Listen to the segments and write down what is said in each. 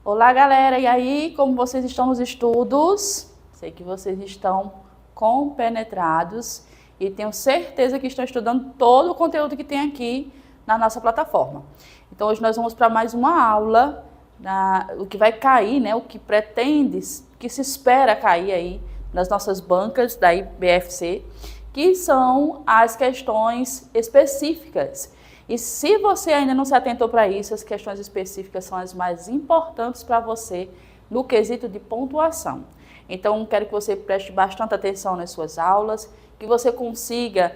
Olá, galera! E aí, como vocês estão nos estudos? Sei que vocês estão compenetrados e tenho certeza que estão estudando todo o conteúdo que tem aqui na nossa plataforma. Então, hoje nós vamos para mais uma aula, o que vai cair, né? O que pretende, o que se espera cair aí nas nossas bancas da IBFC, que são as questões específicas. E se você ainda não se atentou para isso, as questões específicas são as mais importantes para você no quesito de pontuação. Então, quero que você preste bastante atenção nas suas aulas, que você consiga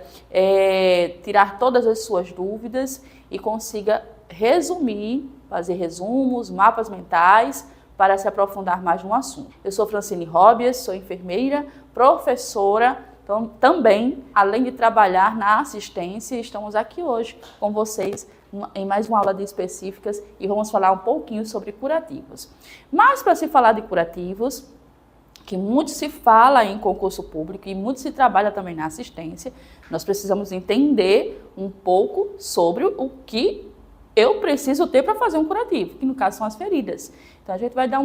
tirar todas as suas dúvidas e consiga resumir, fazer resumos, mapas mentais, para se aprofundar mais no assunto. Eu sou Francine Robias, sou enfermeira, professora. Então, também, além de trabalhar na assistência, estamos aqui hoje com vocês em mais uma aula de específicas e vamos falar um pouquinho sobre curativos. Mas para se falar de curativos, que muito se fala em concurso público e muito se trabalha também na assistência, nós precisamos entender um pouco sobre o que eu preciso ter para fazer um curativo, que no caso são as feridas. Então, a gente vai dar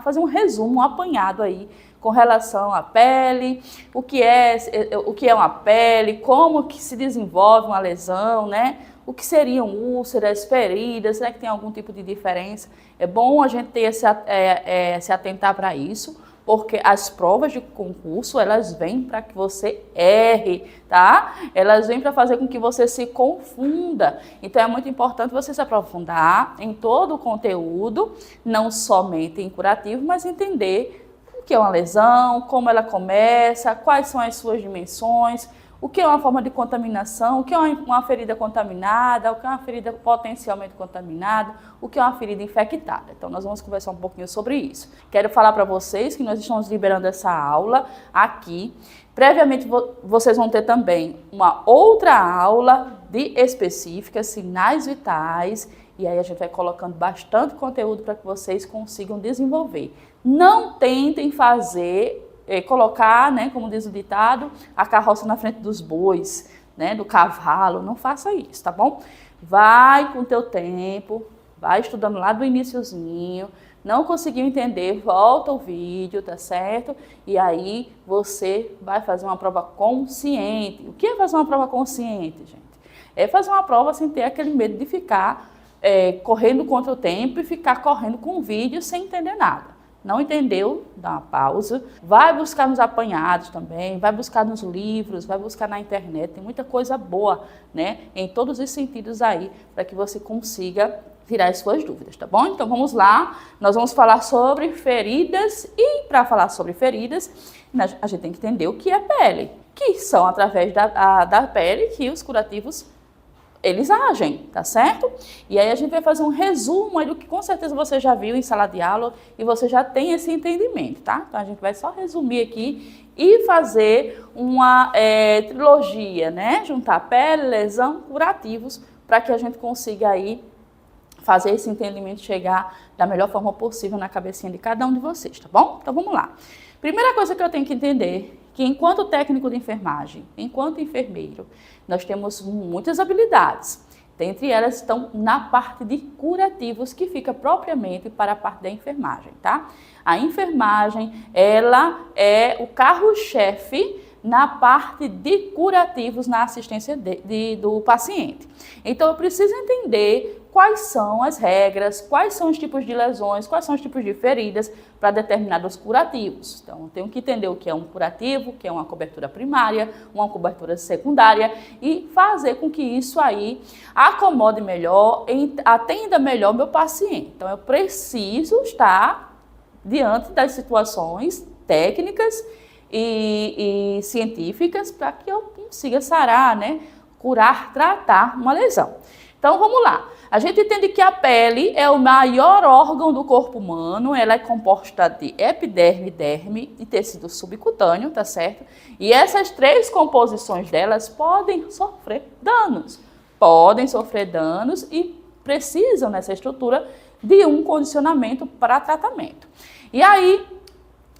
fazer um resumo, um apanhado aí com relação à pele, o que é uma pele, como que se desenvolve uma lesão, né? O que seriam úlceras, feridas, será que tem algum tipo de diferença? É bom a gente se atentar para isso, porque as provas de concurso, elas vêm para que você erre, tá? Elas vêm para fazer com que você se confunda. Então, é muito importante você se aprofundar em todo o conteúdo, não somente em curativo, mas entender o que é uma lesão, como ela começa, quais são as suas dimensões, o que é uma forma de contaminação, o que é uma ferida contaminada, o que é uma ferida potencialmente contaminada, o que é uma ferida infectada. Então, nós vamos conversar um pouquinho sobre isso. Quero falar para vocês que nós estamos liberando essa aula aqui. Previamente, vocês vão ter também uma outra aula de específicas, sinais vitais, e aí a gente vai colocando bastante conteúdo para que vocês consigam desenvolver. Não tentem colocar, né, como diz o ditado, a carroça na frente dos bois, né, do cavalo. Não faça isso, tá bom? Vai com o teu tempo, vai estudando lá do iniciozinho. Não conseguiu entender, volta o vídeo, tá certo? E aí você vai fazer uma prova consciente. O que é fazer uma prova consciente, gente? É fazer uma prova sem ter aquele medo de ficar correndo contra o tempo e ficar correndo com o vídeo sem entender nada. Não entendeu? Dá uma pausa. Vai buscar nos apanhados também, vai buscar nos livros, vai buscar na internet. Tem muita coisa boa, né? Em todos os sentidos aí, para que você consiga tirar as suas dúvidas, tá bom? Então vamos lá, nós vamos falar sobre feridas e para falar sobre feridas, a gente tem que entender o que é pele, que são através da pele que os curativos eles agem, tá certo? E aí a gente vai fazer um resumo aí do que com certeza você já viu em sala de aula e você já tem esse entendimento, tá? Então a gente vai só resumir aqui e fazer uma trilogia, né? Juntar pele, lesão, curativos, para que a gente consiga aí fazer esse entendimento chegar da melhor forma possível na cabecinha de cada um de vocês, tá bom? Então vamos lá. Primeira coisa que eu tenho que entender, que enquanto técnico de enfermagem, enquanto enfermeiro, nós temos muitas habilidades. Dentre elas estão na parte de curativos, que fica propriamente para a parte da enfermagem, tá? A enfermagem, ela é o carro-chefe na parte de curativos na assistência do paciente. Então, eu preciso entender quais são as regras, quais são os tipos de lesões, quais são os tipos de feridas para determinados curativos. Então, eu tenho que entender o que é um curativo, o que é uma cobertura primária, uma cobertura secundária e fazer com que isso aí acomode melhor, atenda melhor o meu paciente. Então, eu preciso estar diante das situações técnicas e científicas para que eu consiga sarar, né, curar, tratar uma lesão. Então, vamos lá. A gente entende que a pele é o maior órgão do corpo humano, ela é composta de epiderme, derme e tecido subcutâneo, tá certo? E essas três composições delas podem sofrer danos. E precisam, nessa estrutura, de um condicionamento para tratamento. E aí,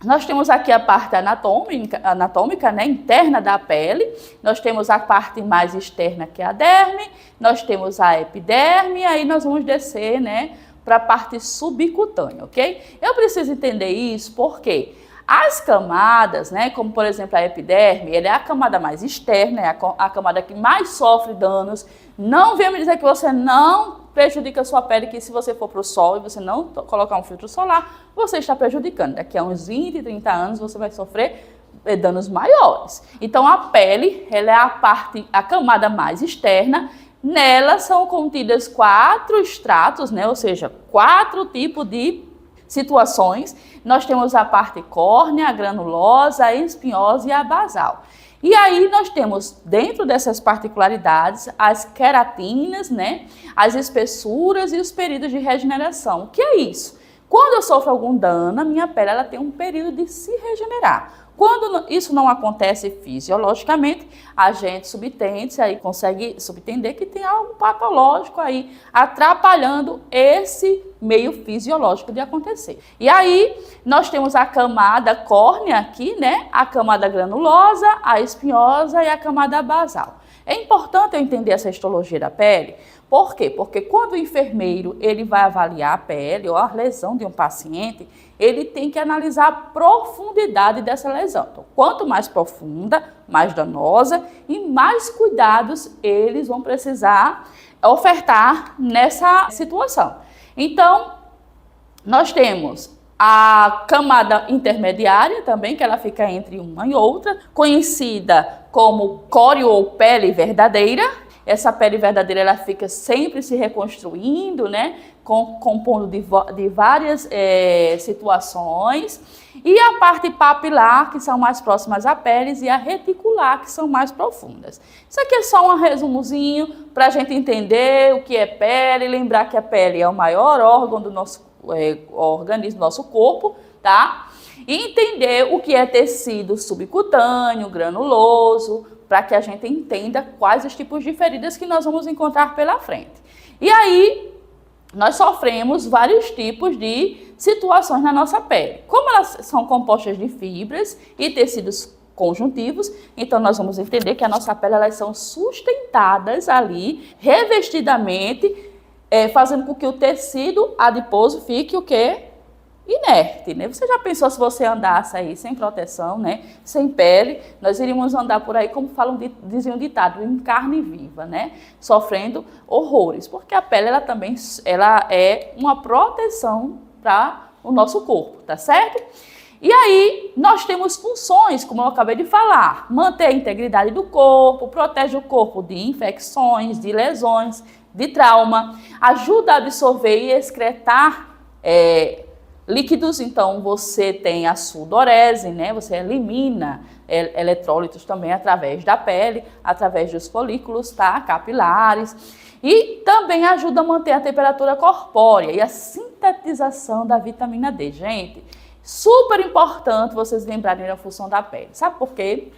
nós temos aqui a parte anatômica, né, interna da pele, nós temos a parte mais externa, que é a derme, nós temos a epiderme, aí nós vamos descer, né, para a parte subcutânea, ok? Eu preciso entender isso porque as camadas, né, como por exemplo a epiderme, ela é a camada mais externa, é a camada que mais sofre danos. Não venha me dizer que você não prejudica a sua pele, que se você for para o sol e você não colocar um filtro solar, você está prejudicando. Daqui a uns 20, 30 anos você vai sofrer danos maiores. Então a pele, ela é a camada mais externa. Nela são contidas 4 estratos, né, ou seja, 4 tipos de situações. Nós temos a parte córnea, a granulosa, a espinhosa e a basal. E aí nós temos, dentro dessas particularidades, as queratinas, né, as espessuras e os períodos de regeneração. O que é isso? Quando eu sofro algum dano, a minha pele ela tem um período de se regenerar. Quando isso não acontece fisiologicamente, a gente subtende, aí consegue subentender que tem algo patológico aí atrapalhando esse meio fisiológico de acontecer. E aí nós temos a camada córnea aqui, né? A camada granulosa, a espinhosa e a camada basal. É importante eu entender essa histologia da pele. Por quê? Porque quando o enfermeiro ele vai avaliar a pele ou a lesão de um paciente, ele tem que analisar a profundidade dessa lesão. Então, quanto mais profunda, mais danosa e mais cuidados eles vão precisar ofertar nessa situação. Então, nós temos a camada intermediária também, que ela fica entre uma e outra, conhecida como córeo ou pele verdadeira. Essa pele verdadeira ela fica sempre se reconstruindo, né? Compondo de várias situações. E a parte papilar, que são mais próximas à pele, e a reticular, que são mais profundas. Isso aqui é só um resumozinho para a gente entender o que é pele, lembrar que a pele é o maior órgão do nosso organismo, do nosso corpo, tá? E entender o que é tecido subcutâneo, granuloso, para que a gente entenda quais os tipos de feridas que nós vamos encontrar pela frente. E aí, nós sofremos vários tipos de situações na nossa pele. Como elas são compostas de fibras e tecidos conjuntivos, então nós vamos entender que a nossa pele, elas são sustentadas ali, revestidamente, fazendo com que o tecido adiposo fique o quê? Inerte, né? Você já pensou se você andasse aí sem proteção, né? Sem pele, nós iríamos andar por aí, como dizia um ditado, em carne viva, né? Sofrendo horrores, porque a pele, ela é uma proteção para o nosso corpo, tá certo? E aí, nós temos funções, como eu acabei de falar, manter a integridade do corpo, protege o corpo de infecções, de lesões, de trauma, ajuda a absorver e excretar líquidos. Então, você tem a sudorese, né? Você elimina eletrólitos também através da pele, através dos folículos, tá? Capilares. E também ajuda a manter a temperatura corpórea e a sintetização da vitamina D. Gente, super importante vocês lembrarem da função da pele. Sabe por quê?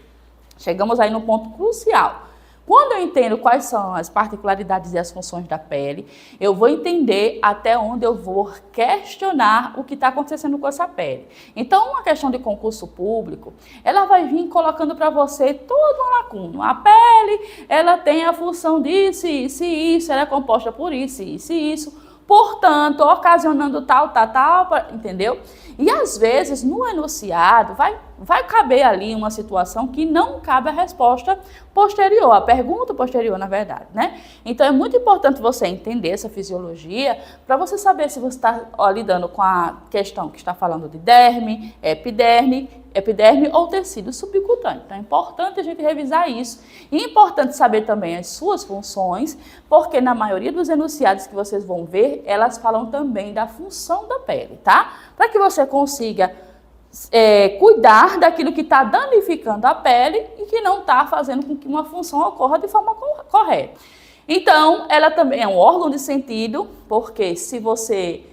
Chegamos aí no ponto crucial. Quando eu entendo quais são as particularidades e as funções da pele, eu vou entender até onde eu vou questionar o que está acontecendo com essa pele. Então, uma questão de concurso público, ela vai vir colocando para você toda uma lacuna. A pele, ela tem a função disso, isso e isso, ela é composta por isso, isso e isso. Portanto, ocasionando tal, entendeu? E às vezes, no enunciado, vai caber ali uma situação que não cabe a resposta posterior, a pergunta posterior, na verdade, né? Então, é muito importante você entender essa fisiologia para você saber se você está lidando com a questão que está falando de derme, epiderme ou tecido subcutâneo. Então, é importante a gente revisar isso. E é importante saber também as suas funções, porque na maioria dos enunciados que vocês vão ver, elas falam também da função da pele, tá? Para que você consiga cuidar daquilo que está danificando a pele e que não está fazendo com que uma função ocorra de forma correta. Então, ela também é um órgão de sentido, porque se você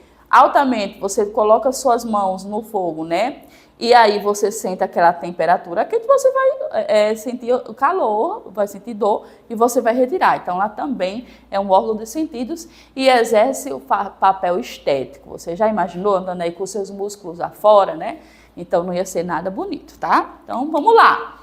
você coloca suas mãos no fogo, né? E aí você sente aquela temperatura quente, você vai sentir o calor, vai sentir dor e você vai retirar. Então, ela também é um órgão de sentidos e exerce o papel estético. Você já imaginou andando aí com seus músculos afora, né? Então, não ia ser nada bonito, tá? Então, vamos lá.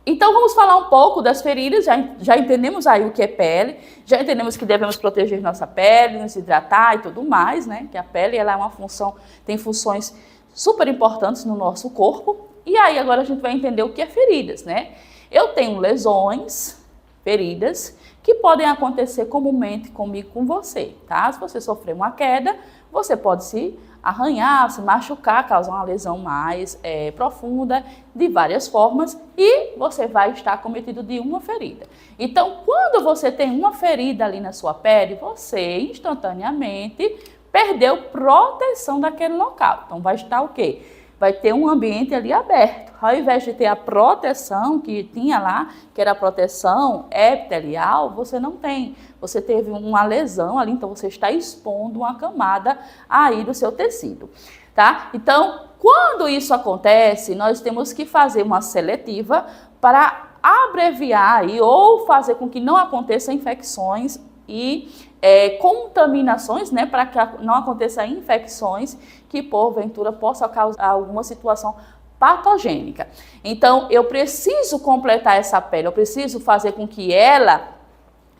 Então, vamos falar um pouco das feridas, já entendemos aí o que é pele, já entendemos que devemos proteger nossa pele, nos hidratar e tudo mais, né? Que a pele, ela é uma função, tem funções super importantes no nosso corpo. E aí, agora a gente vai entender o que é feridas, né? Eu tenho lesões, feridas, que podem acontecer comumente comigo, com você, tá? Se você sofrer uma queda, você pode se arranhar, se machucar, causar uma lesão mais profunda, de várias formas, e você vai estar cometido de uma ferida. Então, quando você tem uma ferida ali na sua pele, você instantaneamente perdeu proteção daquele local. Então, vai estar o quê? Vai ter um ambiente ali aberto. Ao invés de ter a proteção que tinha lá, que era a proteção epitelial, você não tem. Você teve uma lesão ali, então você está expondo uma camada aí do seu tecido, tá? Então, quando isso acontece, nós temos que fazer uma seletiva para abreviar aí, ou fazer com que não aconteçam infecções e contaminações, né, para que não aconteça infecções que porventura possa causar alguma situação patogênica. Então, eu preciso completar essa pele, eu preciso fazer com que ela,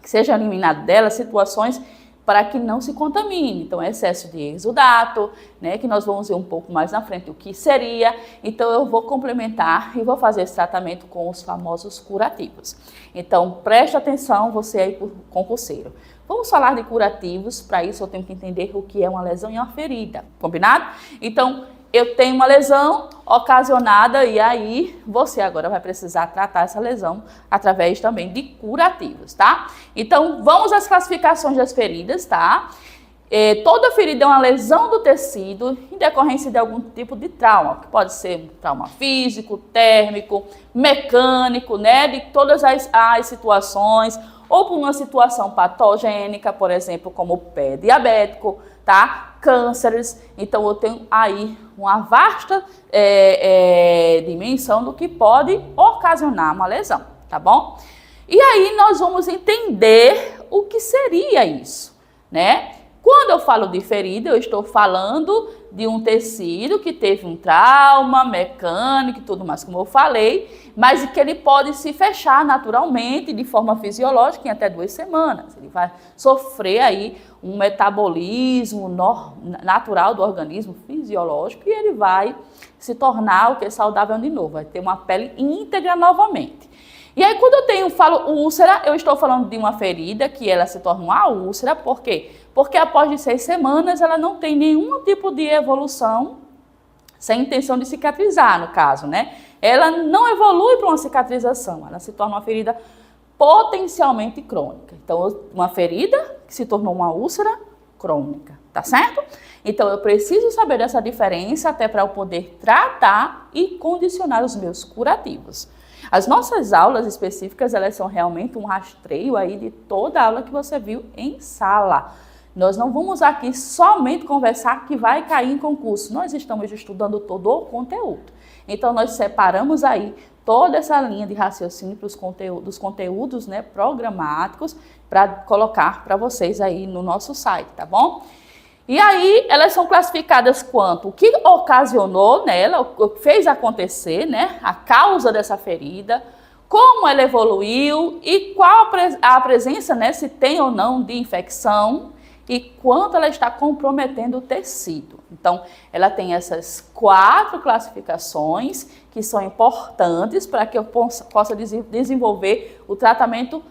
que seja eliminado dela situações para que não se contamine. Então, excesso de exudato, né, que nós vamos ver um pouco mais na frente o que seria. Então, eu vou complementar e vou fazer esse tratamento com os famosos curativos. Então, preste atenção, você aí concurseiro. Vamos falar de curativos, para isso eu tenho que entender o que é uma lesão e uma ferida, combinado? Então, eu tenho uma lesão ocasionada e aí você agora vai precisar tratar essa lesão através também de curativos, tá? Então, vamos às classificações das feridas, tá? Toda ferida é uma lesão do tecido em decorrência de algum tipo de trauma, que pode ser um trauma físico, térmico, mecânico, né? De todas as situações, ou por uma situação patogênica, por exemplo, como o pé diabético, tá? Cânceres. Então, eu tenho aí uma vasta dimensão do que pode ocasionar uma lesão, tá bom? E aí, nós vamos entender o que seria isso, né? Quando eu falo de ferida, eu estou falando de um tecido que teve um trauma mecânico e tudo mais, como eu falei, mas que ele pode se fechar naturalmente, de forma fisiológica, em até 2 semanas. Ele vai sofrer aí um metabolismo natural do organismo, fisiológico, e ele vai se tornar o que é saudável de novo, vai ter uma pele íntegra novamente. E aí, quando eu falo úlcera, eu estou falando de uma ferida que ela se torna uma úlcera, por quê? Porque após de 6 semanas ela não tem nenhum tipo de evolução sem intenção de cicatrizar, no caso, né? Ela não evolui para uma cicatrização, ela se torna uma ferida potencialmente crônica. Então, uma ferida que se tornou uma úlcera crônica, tá certo? Então, eu preciso saber dessa diferença até para eu poder tratar e condicionar os meus curativos. As nossas aulas específicas, elas são realmente um rastreio aí de toda a aula que você viu em sala. Nós não vamos aqui somente conversar que vai cair em concurso. Nós estamos estudando todo o conteúdo. Então, nós separamos aí toda essa linha de raciocínio para dos conteúdos, né, programáticos para colocar para vocês aí no nosso site, tá bom? E aí, elas são classificadas quanto o que ocasionou nela, o que fez acontecer, né, a causa dessa ferida, como ela evoluiu e qual a presença, né, se tem ou não de infecção e quanto ela está comprometendo o tecido. Então, ela tem essas 4 classificações que são importantes para que eu possa desenvolver o tratamento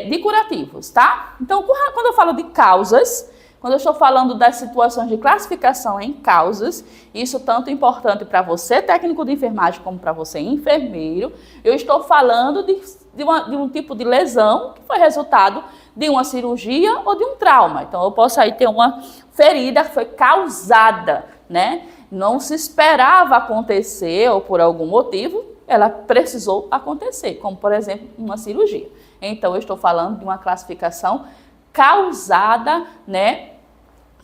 de curativos, tá? Então, quando eu falo de causas, quando eu estou falando das situações de classificação em causas, isso tanto importante para você, técnico de enfermagem, como para você, enfermeiro, eu estou falando de um tipo de lesão que foi resultado de uma cirurgia ou de um trauma. Então, eu posso aí ter uma ferida que foi causada, né? Não se esperava acontecer ou por algum motivo, ela precisou acontecer, como, por exemplo, uma cirurgia. Então, eu estou falando de uma classificação causada, né,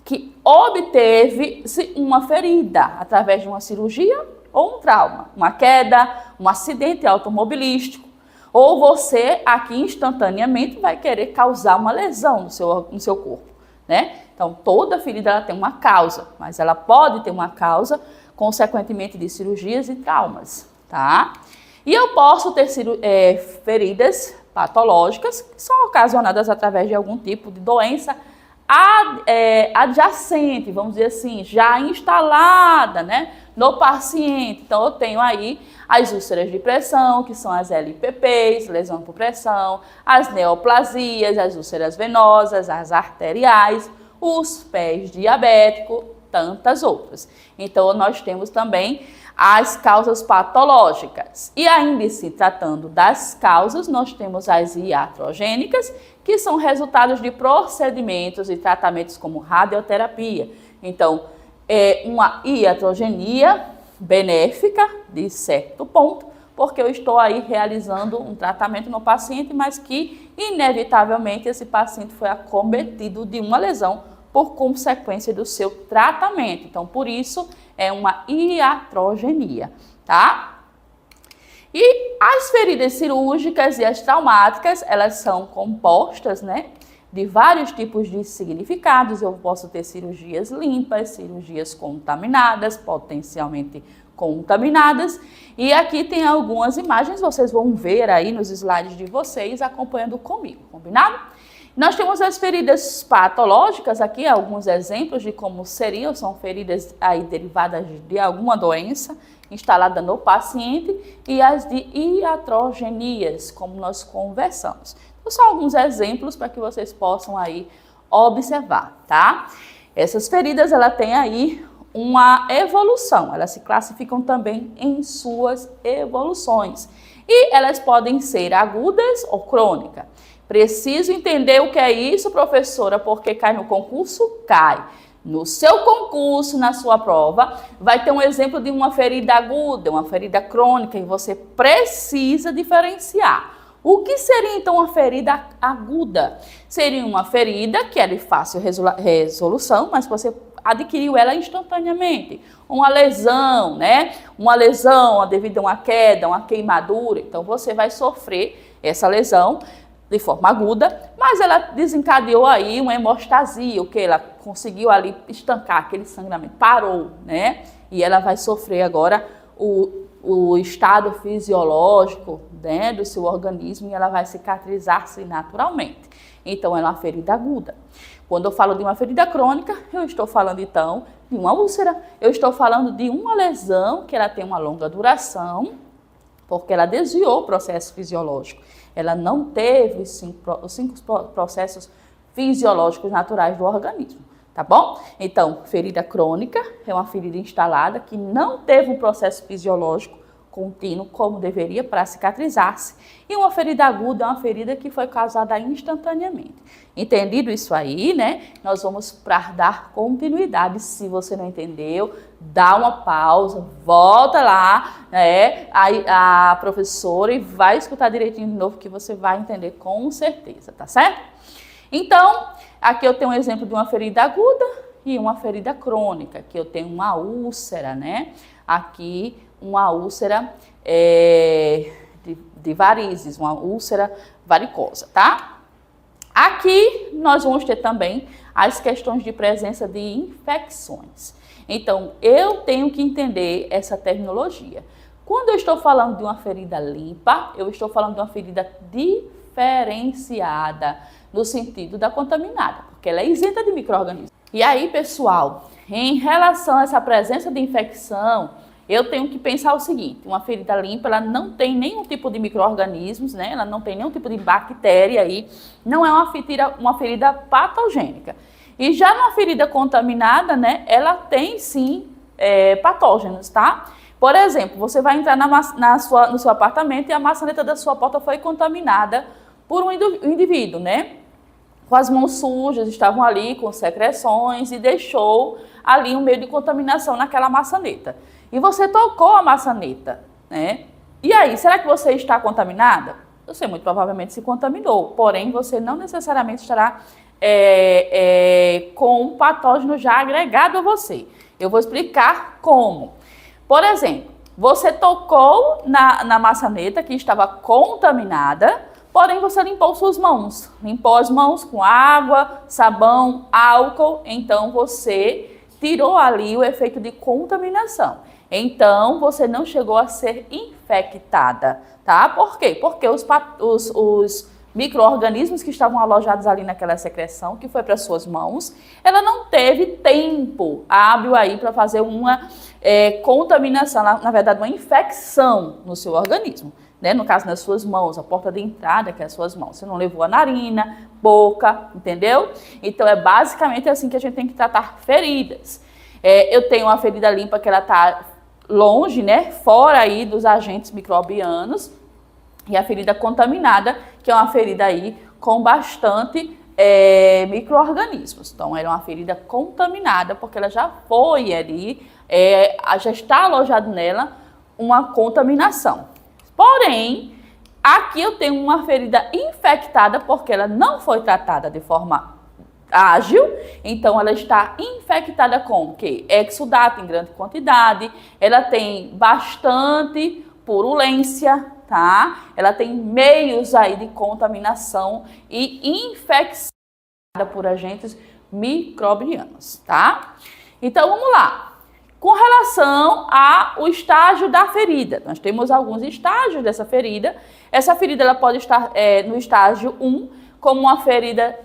que obteve-se uma ferida através de uma cirurgia ou um trauma, uma queda, um acidente automobilístico, ou você aqui instantaneamente vai querer causar uma lesão no seu corpo, né? Então, toda ferida ela tem uma causa, mas ela pode ter uma causa consequentemente de cirurgias e traumas, tá? E eu posso ter feridas patológicas que são ocasionadas através de algum tipo de doença adjacente, vamos dizer assim, já instalada, né, no paciente. Então, eu tenho aí as úlceras de pressão, que são as LPPs, lesão por pressão, as neoplasias, as úlceras venosas, as arteriais, os pés diabéticos, tantas outras. Então, nós temos também as causas patológicas. E ainda se tratando das causas, nós temos as iatrogênicas, que são resultados de procedimentos e tratamentos como radioterapia. Então, é uma iatrogenia benéfica, de certo ponto, porque eu estou aí realizando um tratamento no paciente, mas que, inevitavelmente, esse paciente foi acometido de uma lesão por consequência do seu tratamento. Então, por isso, é uma iatrogenia, tá? E as feridas cirúrgicas e as traumáticas, elas são compostas, né, de vários tipos de significados. Eu posso ter cirurgias limpas, cirurgias contaminadas, potencialmente contaminadas. E aqui tem algumas imagens, vocês vão ver aí nos slides de vocês, acompanhando comigo, combinado? Nós temos as feridas patológicas aqui, alguns exemplos de como seriam, são feridas aí derivadas de alguma doença instalada no paciente, e as de iatrogenias, como nós conversamos. Então, são alguns exemplos para que vocês possam aí observar, tá? Essas feridas, ela tem aí uma evolução, elas se classificam também em suas evoluções, e elas podem ser agudas ou crônicas. Preciso entender o que é isso, professora, porque cai no concurso? Cai. No seu concurso, na sua prova, vai ter um exemplo de uma ferida aguda, uma ferida crônica, e você precisa diferenciar. O que seria, então, uma ferida aguda? Seria uma ferida que é de fácil resolução, mas você adquiriu ela instantaneamente. Uma lesão, né? Uma lesão devido a uma queda, uma queimadura. Então, você vai sofrer essa lesão de forma aguda, mas ela desencadeou aí uma hemostasia, o que ela conseguiu ali estancar aquele sangramento, parou, né? E ela vai sofrer agora o estado fisiológico, né, do seu organismo, e ela vai cicatrizar-se naturalmente. Então, é uma ferida aguda. Quando eu falo de uma ferida crônica, eu estou falando então de uma úlcera, eu estou falando de uma lesão que ela tem uma longa duração, porque ela desviou o processo fisiológico. Ela não teve os cinco processos fisiológicos naturais do organismo, tá bom? Então, ferida crônica é uma ferida instalada que não teve um processo fisiológico contínuo como deveria para cicatrizar-se. E uma ferida aguda é uma ferida que foi causada instantaneamente. Entendido isso aí, né? Nós vamos para dar continuidade. Se você não entendeu, dá uma pausa, volta lá, né? A professora, e vai escutar direitinho de novo que você vai entender com certeza, tá certo? Então, aqui eu tenho um exemplo de uma ferida aguda e uma ferida crônica, que eu tenho uma úlcera, né? Aqui, uma úlcera de varizes, uma úlcera varicosa, tá? Aqui nós vamos ter também as questões de presença de infecções. Então, eu tenho que entender essa terminologia. Quando eu estou falando de uma ferida limpa, eu estou falando de uma ferida diferenciada, no sentido da contaminada, porque ela é isenta de micro-organismos. E aí, pessoal, em relação a essa presença de infecção, eu tenho que pensar o seguinte: uma ferida limpa, ela não tem nenhum tipo de micro-organismos, né? Ela não tem nenhum tipo de bactéria aí, não é uma ferida patogênica. E já numa ferida contaminada, né, ela tem sim patógenos, tá? Por exemplo, você vai entrar no seu apartamento e a maçaneta da sua porta foi contaminada por um indivíduo, né? Com as mãos sujas, estavam ali com secreções e deixou ali um meio de contaminação naquela maçaneta. E você tocou a maçaneta, né? E aí, será que você está contaminada? Você muito provavelmente se contaminou, porém você não necessariamente estará com um patógeno já agregado a você. Eu vou explicar como. Por exemplo, você tocou na maçaneta que estava contaminada, porém você limpou suas mãos. Limpou as mãos com água, sabão, álcool, então você tirou ali o efeito de contaminação. Então, você não chegou a ser infectada, tá? Por quê? Porque os micro-organismos que estavam alojados ali naquela secreção, que foi para suas mãos, ela não teve tempo hábil aí para fazer uma contaminação, na verdade, uma infecção no seu organismo, né? No caso, nas suas mãos, a porta de entrada, que é as suas mãos. Você não levou a narina, boca, entendeu? Então, é basicamente assim que a gente tem que tratar feridas. Eu tenho uma ferida limpa que ela está longe, né? Fora aí dos agentes microbianos. E a ferida contaminada, que é uma ferida aí com bastante micro-organismos. Então, era uma ferida contaminada, porque ela já foi ali, já está alojado nela uma contaminação. Porém, aqui eu tenho uma ferida infectada, porque ela não foi tratada de forma ágil, então ela está infectada com o quê? Exudato em grande quantidade, ela tem bastante purulência, tá? Ela tem meios aí de contaminação e infecção por agentes microbianos, tá? Então, vamos lá. Com relação ao estágio da ferida, nós temos alguns estágios dessa ferida. Essa ferida ela pode estar no estágio 1, como uma ferida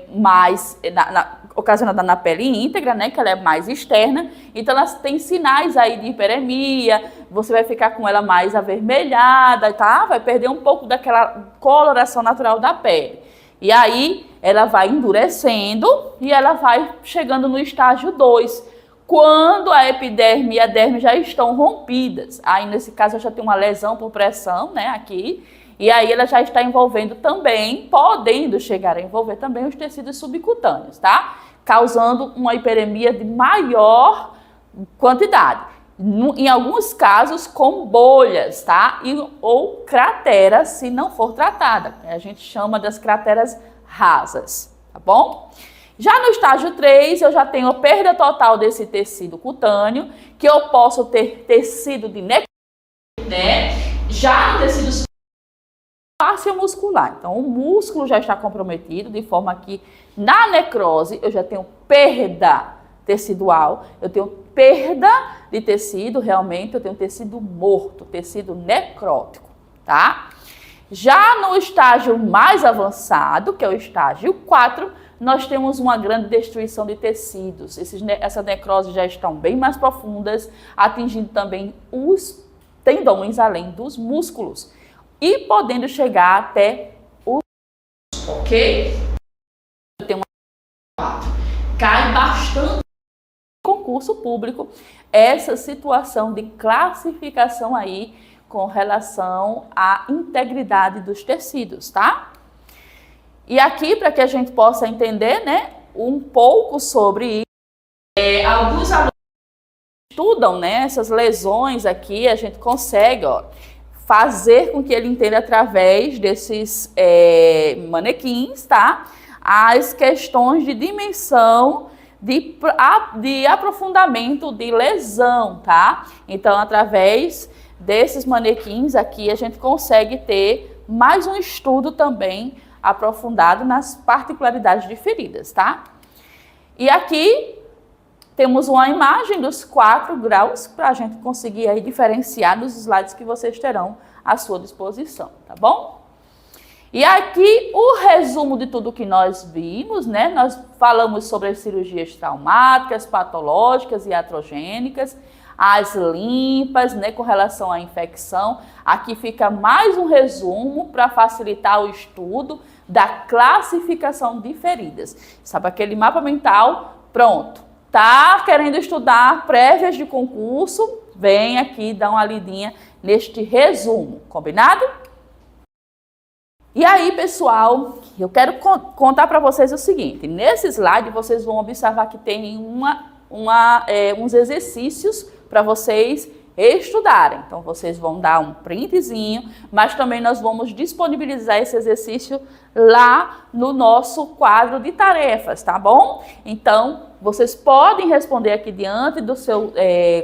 mais ocasionada na pele íntegra, né, que ela é mais externa, então ela tem sinais aí de hiperemia, você vai ficar com ela mais avermelhada, tá? Vai perder um pouco daquela coloração natural da pele. E aí ela vai endurecendo e ela vai chegando no estágio 2, quando a epiderme e a derme já estão rompidas. Aí nesse caso eu já tenho uma lesão por pressão, né, aqui. E aí ela já está envolvendo também, podendo chegar a envolver também os tecidos subcutâneos, tá? Causando uma hiperemia de maior quantidade. Em alguns casos com bolhas, tá? Ou crateras, se não for tratada. A gente chama das crateras rasas, tá bom? Já no estágio 3, eu já tenho a perda total desse tecido cutâneo, que eu posso ter tecido de necrose, né? Já no tecido fáscia muscular. Então, o músculo já está comprometido, de forma que na necrose eu já tenho perda tecidual, eu tenho perda de tecido, realmente eu tenho tecido morto, tecido necrótico, tá? Já no estágio mais avançado, que é o estágio 4, nós temos uma grande destruição de tecidos. Essas necroses já estão bem mais profundas, atingindo também os tendões, além dos músculos. E podendo chegar até o ok? Tem cai bastante no concurso público essa situação de classificação aí com relação à integridade dos tecidos, tá? E aqui, para que a gente possa entender, né, um pouco sobre isso, alguns alunos estudam, né, essas lesões aqui, a gente consegue, ó, fazer com que ele entenda através desses manequins, tá? As questões de dimensão, de aprofundamento de lesão, tá? Então, através desses manequins aqui, a gente consegue ter mais um estudo também aprofundado nas particularidades de feridas, tá? E aqui temos uma imagem dos 4 graus para a gente conseguir aí diferenciar nos slides que vocês terão à sua disposição, tá bom? E aqui o resumo de tudo que nós vimos, né? Nós falamos sobre as cirurgias traumáticas, patológicas e iatrogênicas, as limpas, né, com relação à infecção. Aqui fica mais um resumo para facilitar o estudo da classificação de feridas. Sabe aquele mapa mental? Pronto. Tá querendo estudar prévias de concurso? Vem aqui dar uma lidinha neste resumo, combinado? E aí, pessoal, eu quero contar para vocês o seguinte. Nesse slide, vocês vão observar que tem uns exercícios para vocês estudarem. Então, vocês vão dar um printzinho, mas também nós vamos disponibilizar esse exercício lá no nosso quadro de tarefas, tá bom? Então, vocês podem responder aqui diante do seu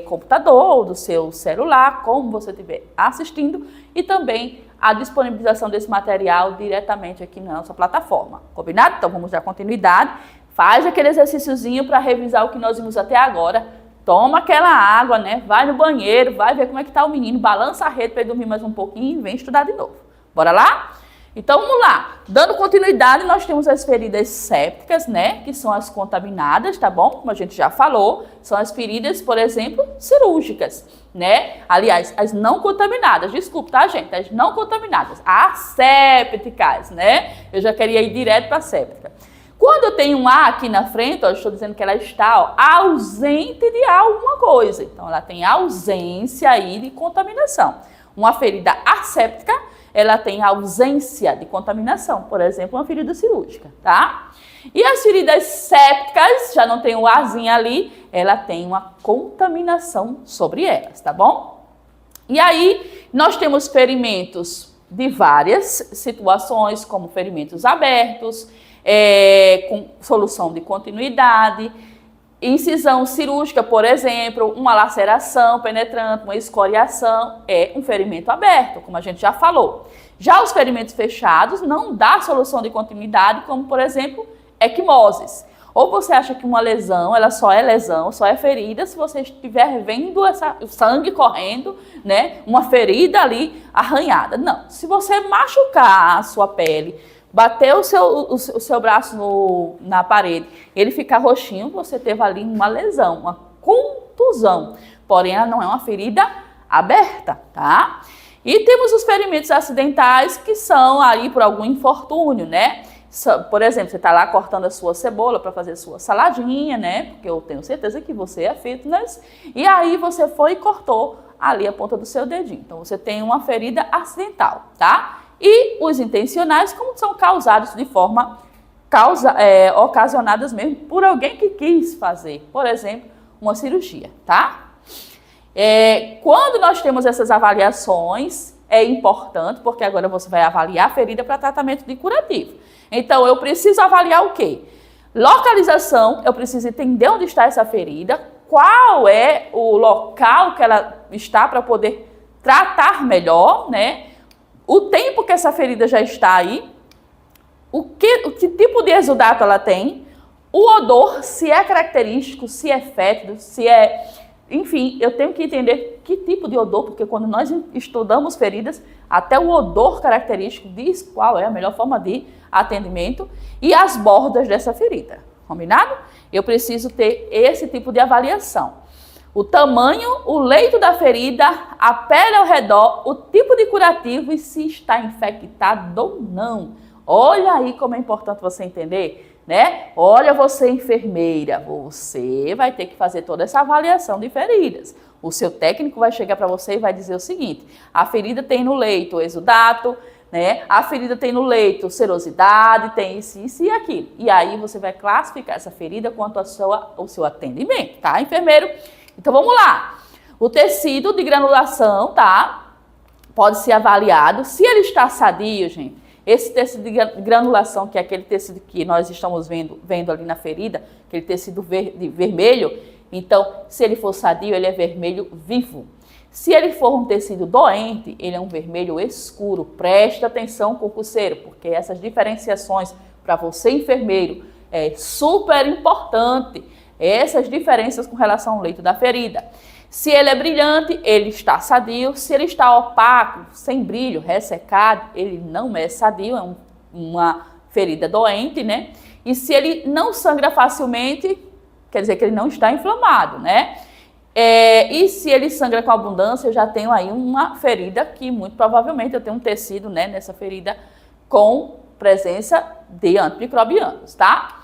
computador, do seu celular, como você estiver assistindo, e também a disponibilização desse material diretamente aqui na nossa plataforma, combinado? Então, vamos dar continuidade. Faz aquele exercíciozinho para revisar o que nós vimos até agora. Toma aquela água, né? Vai no banheiro, vai ver como é que tá o menino, balança a rede para ele dormir mais um pouquinho e vem estudar de novo. Bora lá? Então, vamos lá. Dando continuidade, nós temos as feridas sépticas, né? Que são as contaminadas, tá bom? Como a gente já falou, são as feridas, por exemplo, cirúrgicas, né? Aliás, as não contaminadas, desculpa, tá, gente? As não contaminadas, assépticas, né? Eu já queria ir direto para a séptica. Quando eu tenho um A aqui na frente, ó, eu estou dizendo que ela está ó, ausente de alguma coisa. Então, ela tem ausência aí de contaminação. Uma ferida asséptica, ela tem ausência de contaminação. Por exemplo, uma ferida cirúrgica, tá? E as feridas sépticas, já não tem o Azinho ali, ela tem uma contaminação sobre elas, tá bom? E aí, nós temos ferimentos de várias situações, como ferimentos abertos, com solução de continuidade, incisão cirúrgica, por exemplo, uma laceração penetrante, uma escoriação, é um ferimento aberto, como a gente já falou. Já os ferimentos fechados não dá solução de continuidade, como, por exemplo, equimoses. Ou você acha que uma lesão, ela só é lesão, só é ferida se você estiver vendo o sangue correndo, né? Uma ferida ali arranhada. Não, se você machucar a sua pele, bater o seu braço na parede, ele ficar roxinho, você teve ali uma lesão, uma contusão. Porém, ela não é uma ferida aberta, tá? E temos os ferimentos acidentais, que são aí por algum infortúnio, né? Por exemplo, você está lá cortando a sua cebola para fazer a sua saladinha, né? Porque eu tenho certeza que você é fitness. E aí você foi e cortou ali a ponta do seu dedinho. Então, você tem uma ferida acidental, tá? E os intencionais, como são causados de forma ocasionadas mesmo por alguém que quis fazer, por exemplo, uma cirurgia, tá? Quando nós temos essas avaliações, é importante, porque agora você vai avaliar a ferida para tratamento de curativo. Então, eu preciso avaliar o quê? Localização, eu preciso entender onde está essa ferida, qual é o local que ela está para poder tratar melhor, né? O tempo que essa ferida já está aí, o que tipo de exudato ela tem, o odor, se é característico, se é fétido, se é... Enfim, eu tenho que entender que tipo de odor, porque quando nós estudamos feridas, até o odor característico diz qual é a melhor forma de atendimento e as bordas dessa ferida, combinado? Eu preciso ter esse tipo de avaliação. O tamanho, o leito da ferida, a pele ao redor, o tipo de curativo e se está infectado ou não. Olha aí como é importante você entender, né? Olha, você enfermeira, você vai ter que fazer toda essa avaliação de feridas. O seu técnico vai chegar para você e vai dizer o seguinte: a ferida tem no leito exudato, né? A ferida tem no leito serosidade, tem isso e aquilo. E aí você vai classificar essa ferida quanto ao seu atendimento, tá, enfermeiro? Então vamos lá. O tecido de granulação, tá? Pode ser avaliado. Se ele está sadio, gente, esse tecido de granulação, que é aquele tecido que nós estamos vendo ali na ferida, aquele tecido vermelho, então, se ele for sadio, ele é vermelho vivo. Se ele for um tecido doente, ele é um vermelho escuro. Presta atenção, concurseiro, porque essas diferenciações para você, enfermeiro, é super importante. Essas diferenças com relação ao leito da ferida. Se ele é brilhante, ele está sadio. Se ele está opaco, sem brilho, ressecado, ele não é sadio, é uma ferida doente, né? E se ele não sangra facilmente, quer dizer que ele não está inflamado, né? E se ele sangra com abundância, eu já tenho aí uma ferida que muito provavelmente eu tenho um tecido, né, nessa ferida com presença de antimicrobianos, tá?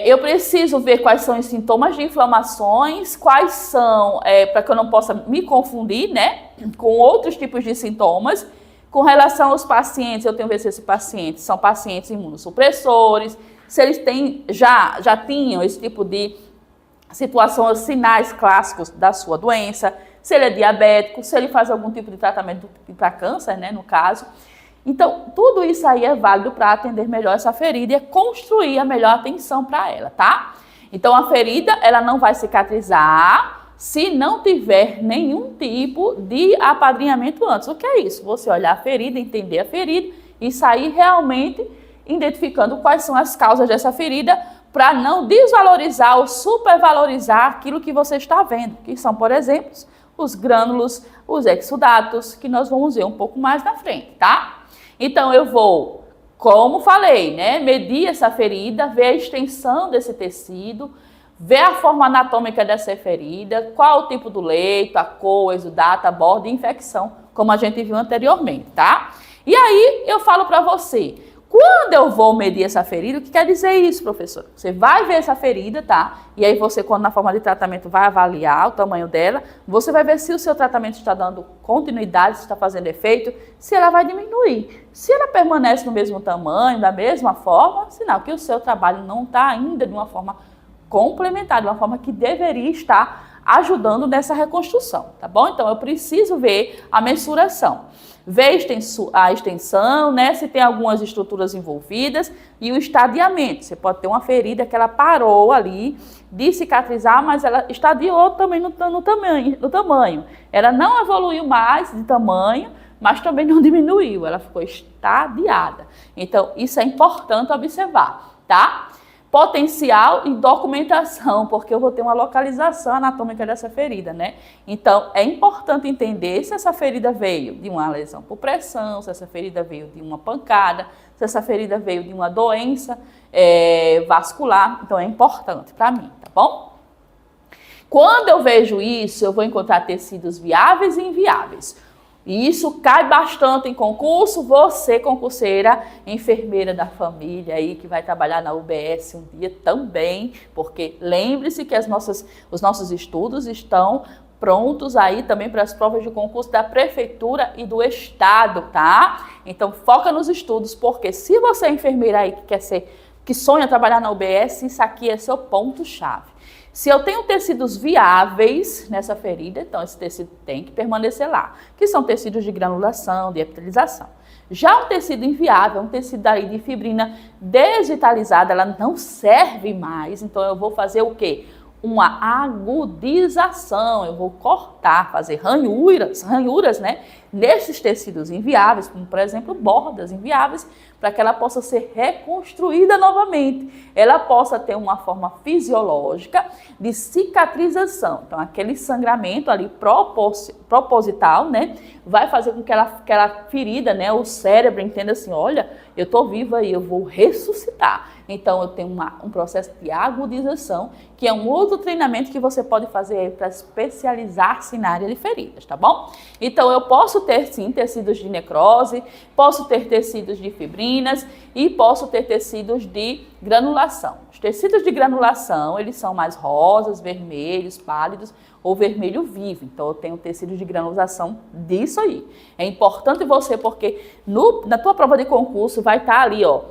Eu preciso ver quais são os sintomas de inflamações, quais são, para que eu não possa me confundir, né, com outros tipos de sintomas. Com relação aos pacientes, eu tenho que ver se esses pacientes são pacientes imunossupressores, se eles já tinham esse tipo de situação, os sinais clássicos da sua doença, se ele é diabético, se ele faz algum tipo de tratamento para câncer, né, no caso. Então, tudo isso aí é válido para atender melhor essa ferida e construir a melhor atenção para ela, tá? Então, a ferida, ela não vai cicatrizar se não tiver nenhum tipo de apadrinhamento antes. O que é isso? Você olhar a ferida, entender a ferida e sair realmente identificando quais são as causas dessa ferida para não desvalorizar ou supervalorizar aquilo que você está vendo, que são, por exemplo, os grânulos, os exudatos, que nós vamos ver um pouco mais na frente, tá? Então, eu vou, como falei, né, medir essa ferida, ver a extensão desse tecido, ver a forma anatômica dessa ferida, qual o tipo do leito, a cor, o exudato, a borda e infecção, como a gente viu anteriormente, tá? E aí, eu falo para você, quando eu vou medir essa ferida, o que quer dizer isso, professor? Você vai ver essa ferida, tá? E aí você, quando na forma de tratamento, vai avaliar o tamanho dela, você vai ver se o seu tratamento está dando continuidade, se está fazendo efeito, se ela vai diminuir. Se ela permanece no mesmo tamanho, da mesma forma, sinal que o seu trabalho não está ainda de uma forma complementar, de uma forma que deveria estar ajudando nessa reconstrução, tá bom? Então, eu preciso ver a mensuração. Ver a extensão, né, se tem algumas estruturas envolvidas e o estadiamento. Você pode ter uma ferida que ela parou ali de cicatrizar, mas ela estadiou também no tamanho. Ela não evoluiu mais de tamanho, mas também não diminuiu, ela ficou estadiada. Então, isso é importante observar, tá? Potencial e documentação, porque eu vou ter uma localização anatômica dessa ferida, né? Então, é importante entender se essa ferida veio de uma lesão por pressão, se essa ferida veio de uma pancada, se essa ferida veio de uma doença vascular. Então, é importante para mim, tá bom? Quando eu vejo isso, eu vou encontrar tecidos viáveis e inviáveis. E isso cai bastante em concurso. Você, concurseira, enfermeira da família aí, que vai trabalhar na UBS um dia também, porque lembre-se que os nossos estudos estão prontos aí também para as provas de concurso da prefeitura e do estado, tá? Então, foca nos estudos, porque se você é enfermeira aí que sonha trabalhar na UBS, isso aqui é seu ponto-chave. Se eu tenho tecidos viáveis nessa ferida, então esse tecido tem que permanecer lá, que são tecidos de granulação, de epitelização. Já um tecido inviável, um tecido aí de fibrina desvitalizada, ela não serve mais, então eu vou fazer o quê? Uma agudização, eu vou cortar, fazer ranhuras, né, nesses tecidos inviáveis, como por exemplo bordas inviáveis, para que ela possa ser reconstruída novamente, ela possa ter uma forma fisiológica de cicatrização. Então aquele sangramento ali proposital, né, vai fazer com que aquela ferida, né, o cérebro entenda assim, olha, eu estou viva e eu vou ressuscitar. Então eu tenho um processo de agudização, que é um outro treinamento que você pode fazer para especializar-se na área de feridas, tá bom? Então eu posso ter sim tecidos de necrose, posso ter tecidos de fibrinas e posso ter tecidos de granulação. Os tecidos de granulação, eles são mais rosas, vermelhos, pálidos ou vermelho vivo. Então eu tenho tecidos de granulação disso aí. É importante você, porque na tua prova de concurso vai estar ali, ó,